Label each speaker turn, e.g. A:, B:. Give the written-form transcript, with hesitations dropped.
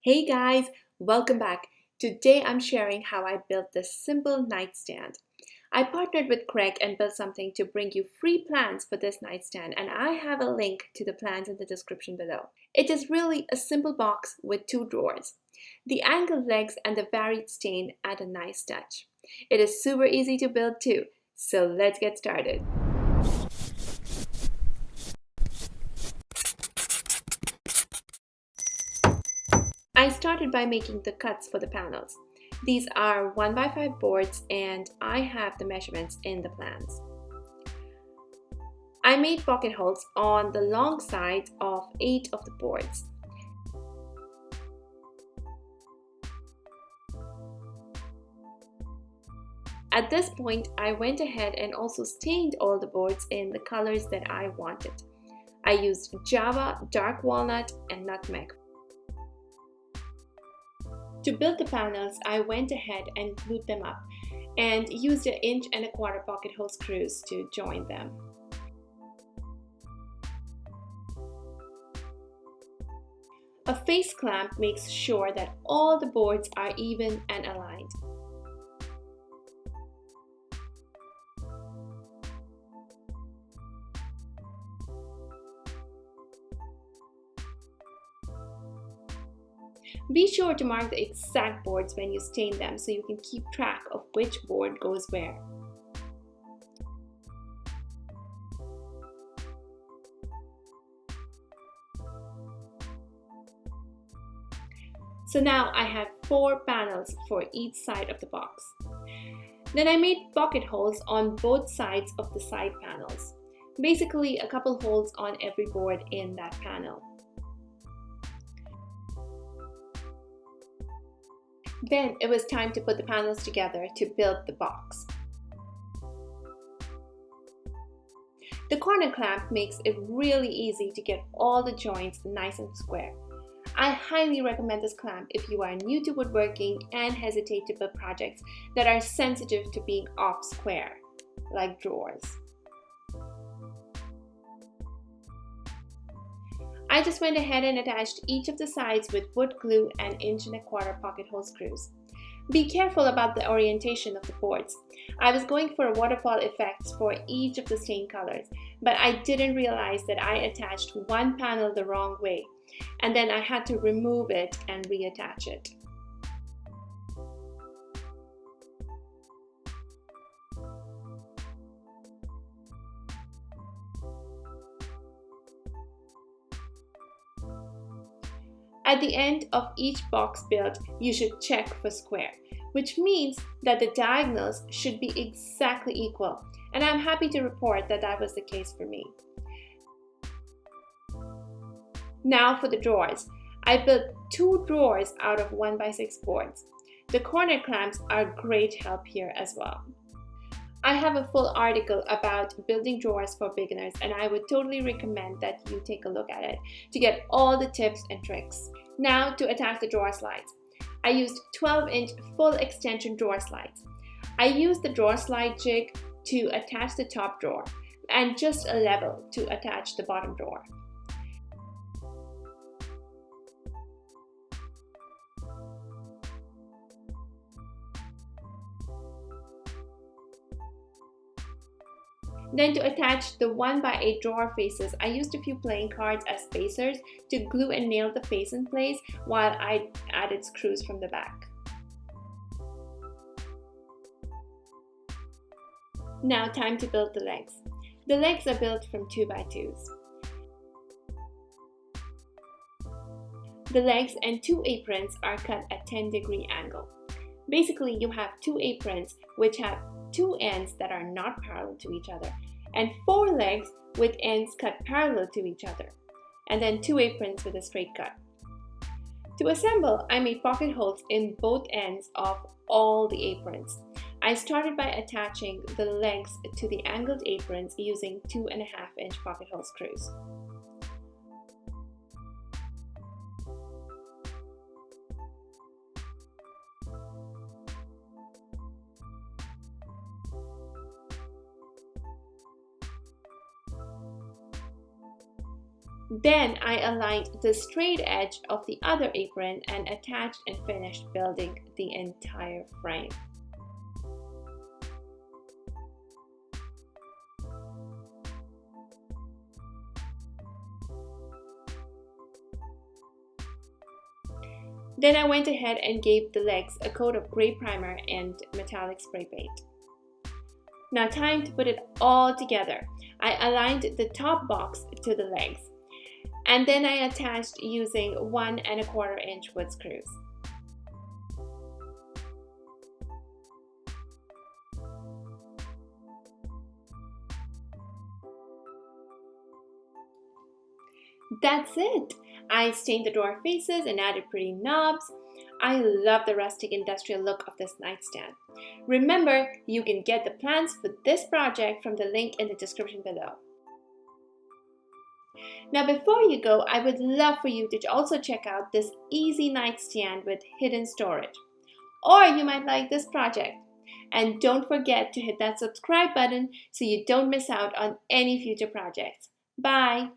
A: Hey guys, welcome back. Today I'm sharing how I built this simple nightstand. I partnered with Craig and built something to bring you free plans for this nightstand, and I have a link to the plans in the description below. It is really a simple box with two drawers. The angled legs and the varied stain add a nice touch. It is super easy to build too, so let's get started. I started by making the cuts for the panels. These are 1x5 boards and I have the measurements in the plans. I made pocket holes on the long sides of 8 of the boards. At this point, I went ahead and also stained all the boards in the colors that I wanted. I used Java, dark walnut, and nutmeg. To build the panels, I went ahead and glued them up and used an 1.25 inch pocket hole screws to join them. A face clamp makes sure that all the boards are even and aligned. Be sure to mark the exact boards when you stain them so you can keep track of which board goes where. So now I have 4 panels for each side of the box. Then I made pocket holes on both sides of the side panels. Basically a couple holes on every board in that panel. Then it was time to put the panels together to build the box. The corner clamp makes it really easy to get all the joints nice and square. I highly recommend this clamp if you are new to woodworking and hesitate to build projects that are sensitive to being off square, like drawers. I just went ahead and attached each of the sides with wood glue and 1.25 inch pocket hole screws. Be careful about the orientation of the boards. I was going for waterfall effects for each of the stain colors, but I didn't realize that I attached one panel the wrong way, and then I had to remove it and reattach it. At the end of each box build, you should check for square, which means that the diagonals should be exactly equal, and I'm happy to report that that was the case for me. Now for the drawers. I built 2 drawers out of 1x6 boards. The corner clamps are great help here as well. I have a full article about building drawers for beginners, and I would totally recommend that you take a look at it to get all the tips and tricks. Now to attach the drawer slides. I used 12-inch full extension drawer slides. I used the drawer slide jig to attach the top drawer and just a level to attach the bottom drawer. Then to attach the 1x8 drawer faces, I used a few playing cards as spacers to glue and nail the face in place while I added screws from the back. Now time to build the legs. The legs are built from 2x2s. The legs and 2 aprons are cut at 10-degree angle. Basically, you have 2 aprons which have 2 ends that are not parallel to each other, and 4 legs with ends cut parallel to each other, and then 2 aprons with a straight cut. To assemble, I made pocket holes in both ends of all the aprons. I started by attaching the legs to the angled aprons using 2.5 inch pocket hole screws. Then I aligned the straight edge of the other apron and attached and finished building the entire frame. Then I went ahead and gave the legs a coat of gray primer and metallic spray paint. Now time to put it all together. I aligned the top box to the legs, and then I attached using 1 1/4 inch wood screws. That's it! I stained the door faces and added pretty knobs. I love the rustic industrial look of this nightstand. Remember, you can get the plans for this project from the link in the description below. Now before you go, I would love for you to also check out this easy nightstand with hidden storage. Or you might like this project. And don't forget to hit that subscribe button so you don't miss out on any future projects. Bye!